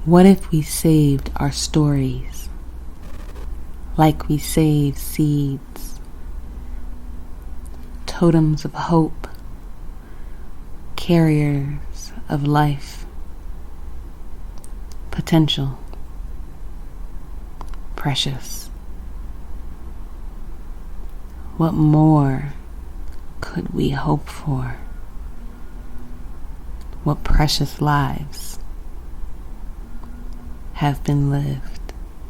What if we saved our stories like we save seeds, totems of hope, carriers of life, potential, precious? What more could we hope for? What precious lives have been lived?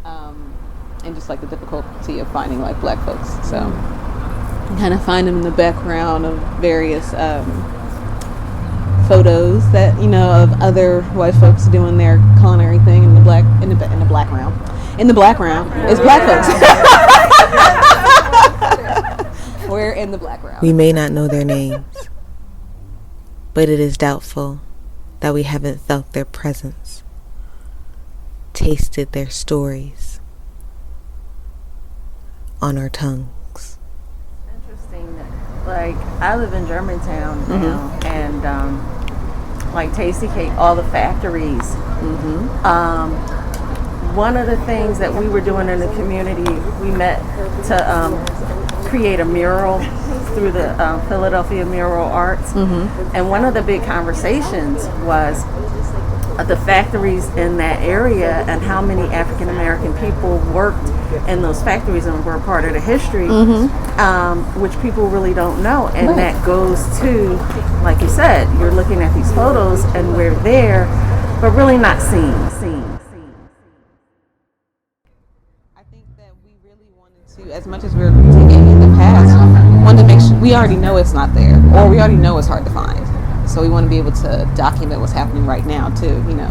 And just like the difficulty of finding like black folks. So you kind of find them in the background of various photos that, you know, of other white folks doing their culinary thing in the background is black folks. We're in the background. We may not know their names, but it is doubtful that we haven't felt their presence, tasted their stories on our tongues. Interesting. Like, I live in Germantown now, and like Tasty Cake, all the factories. One of the things that we were doing in the community, we met to create a mural through the Philadelphia Mural Arts. And one of the big conversations was the factories in that area and how many African American people worked in those factories and were part of the history, which people really don't know. And that goes to, like you said, you're looking at these photos and we're there, but really not seen. I think that we really wanted to, as much as we were taking in the past, wanted to make sure we already know it's not there, or we already know it's hard to find. So we want to be able to document what's happening right now too, you know.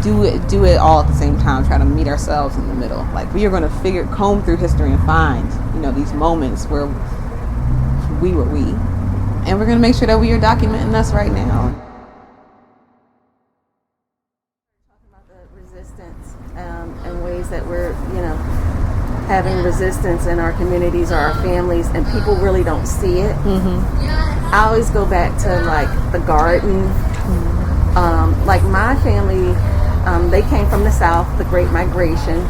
Do it all at the same time, try to meet ourselves in the middle. Like, we are going to comb through history and find, you know, these moments where we were we. And we're going to make sure that we are documenting us right now. Talking about the resistance and ways that we're, you know, having resistance in our communities or our families, and people really don't see it. I always go back to like the garden. Like my family, they came from the South, the Great Migration,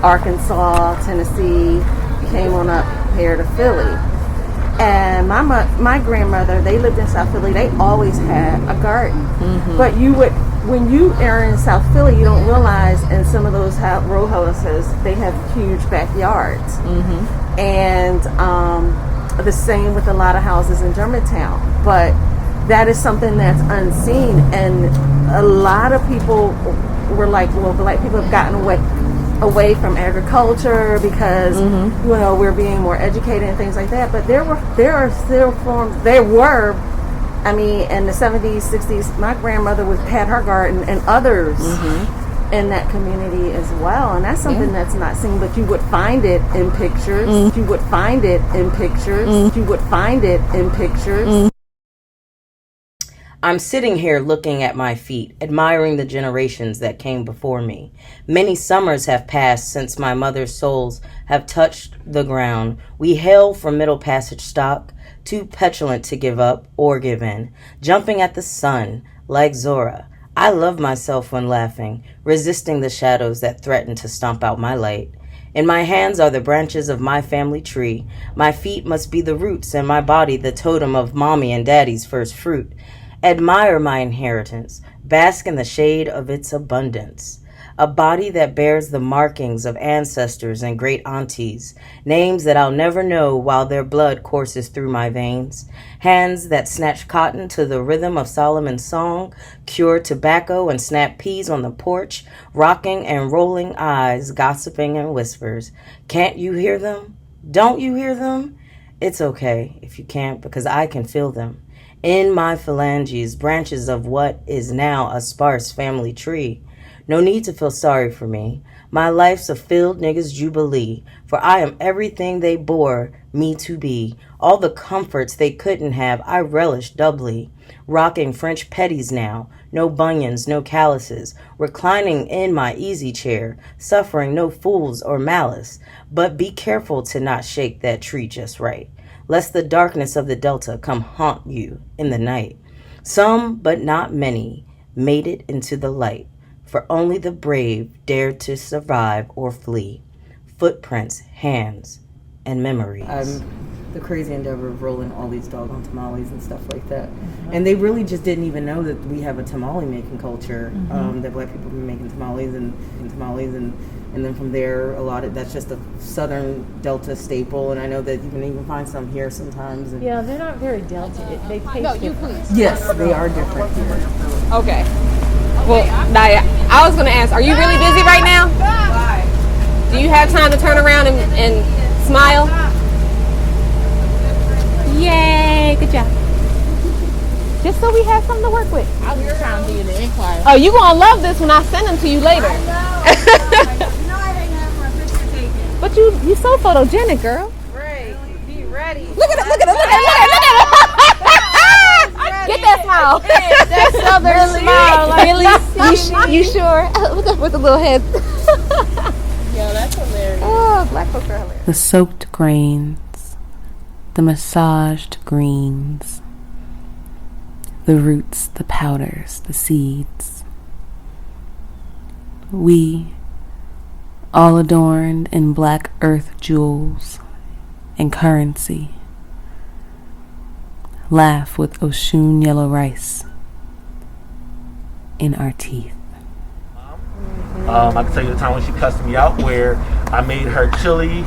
Arkansas, Tennessee, came on up here to Philly. And my grandmother, they lived in South Philly. They always had a garden. But when you are in South Philly, you don't realize in some of those row houses, they have huge backyards. And the same with a lot of houses in Germantown. But that is something that's unseen. And a lot of people were like, well, black people have gotten away from agriculture because, you know, we're being more educated and things like that. But there are still forms, I mean, in the 70s, 60s, my grandmother had her garden, and others in that community as well. And that's something that's not seen, but you would find it in pictures. You would find it in pictures. You would find it in pictures. I'm sitting here looking at my feet, admiring the generations that came before me. Many summers have passed since my mother's soles have touched the ground. We hail from Middle Passage stock, too petulant to give up or give in, jumping at the sun like Zora. I love myself when laughing, resisting the shadows that threaten to stomp out my light. In my hands are the branches of my family tree. My feet must be the roots, and my body the totem of mommy and daddy's first fruit. Admire my inheritance, bask in the shade of its abundance. A body that bears the markings of ancestors and great aunties, names that I'll never know while their blood courses through my veins. Hands that snatch cotton to the rhythm of Solomon's song, cure tobacco and snap peas on the porch, rocking and rolling eyes, gossiping in whispers. Can't you hear them? Don't you hear them? It's okay if you can't, because I can feel them. In my phalanges, branches of what is now a sparse family tree. No need to feel sorry for me. My life's a filled niggas jubilee, for I am everything they bore me to be. All the comforts they couldn't have, I relish doubly. Rocking French petties now, no bunions, no calluses. Reclining in my easy chair, suffering no fools or malice. But be careful to not shake that tree just right, lest the darkness of the Delta come haunt you in the night. Some, but not many, made it into the light. for only the brave dare to survive or flee. Footprints, hands, and memories. The crazy endeavor of rolling all these doggone tamales and stuff like that. And they really just didn't even know that we have a tamale making culture, that black people have been making tamales and then from there a lot of that's just a southern Delta staple, and I know that you can even find some here sometimes. And Yeah, they're not very Delta. They taste No, you different. please. yes, they are different here. Okay. Well, Naya, I was going to ask, are you really busy right now? Do you have time to turn around and smile? Yay, good job. Just so we have something to work with. I was trying to do the inquiry. Oh, you going to love this when I send them to you later. I didn't have my picture taken. But you so photogenic, girl. Right. Be ready. Look at it. Get that smile. That southern smile. Like, Really? You sure? With the little head. yo, that's hilarious. Oh, black folks are hilarious. The soaked grains, the massaged greens, the roots, the powders, the seeds. We, all adorned in black earth jewels and currency, laugh with Oshun yellow rice in our teeth. I can tell you the time when she cussed me out where I made her chili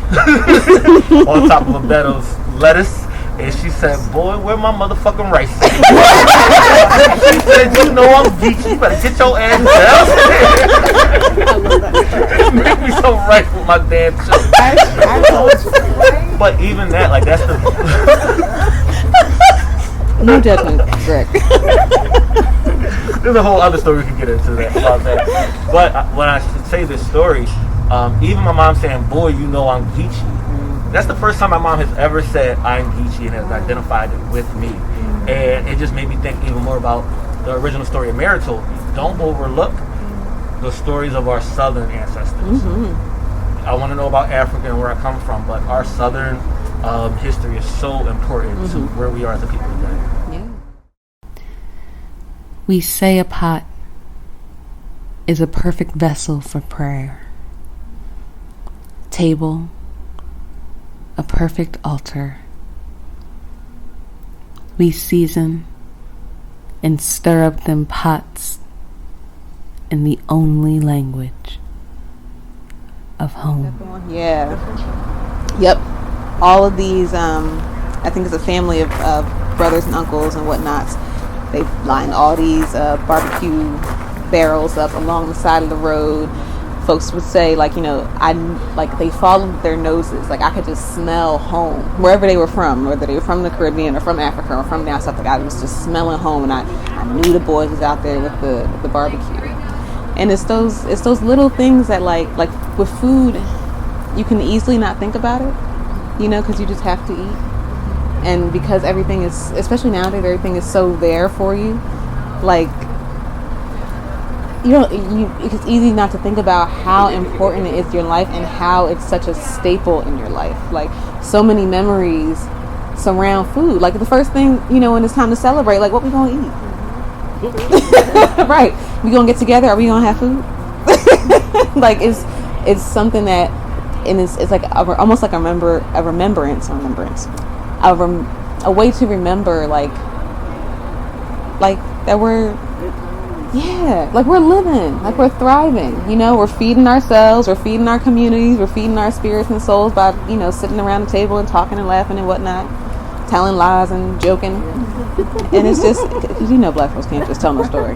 on top of a bed of lettuce, and she said, "Boy, where my motherfucking rice?" She said, "You know I'm geeky. You better get your ass downstairs." Make me some rice with my damn chili. But even that, like that's the No judgment, Greg. There's a whole other story we could get into about that. But when I say this story, even my mom saying, "Boy, you know I'm Geechee." That's the first time my mom has ever said I'm Geechee and has identified it with me. And it just made me think even more about the original story of Minard told me. Don't overlook the stories of our southern ancestors. I want to know about Africa and where I come from, but our southern history is so important to where we are as a people today. Yeah. We say a pot is a perfect vessel for prayer. Table, a perfect altar. We season and stir up them pots in the only language of home. Yeah. Yep. All of these, I think it's a family of brothers and uncles and whatnots. They line all these barbecue barrels up along the side of the road. Folks would say, like, they followed their noses. Like, I could just smell home wherever they were from, whether they were from the Caribbean or from Africa or from down south. Like, I was just smelling home, and I knew the boys was out there with the barbecue. And it's those little things that like with food, you can easily not think about it, because you just have to eat. And because everything is, especially nowadays, everything is so there for you, like. It's easy not to think about how important it is to your life and how it's such a staple in your life. Like, so many memories surround food. Like, the first thing, when it's time to celebrate, like, what we gonna eat? Right. We gonna get together? Are we gonna have food? Like, it's something that, and it's like almost like a remembrance, a way to remember, like that we're. Yeah, like we're living, like we're thriving, we're feeding ourselves, we're feeding our communities, we're feeding our spirits and souls by, sitting around the table and talking and laughing and whatnot, telling lies and joking. And it's just, because black folks can't just tell no story.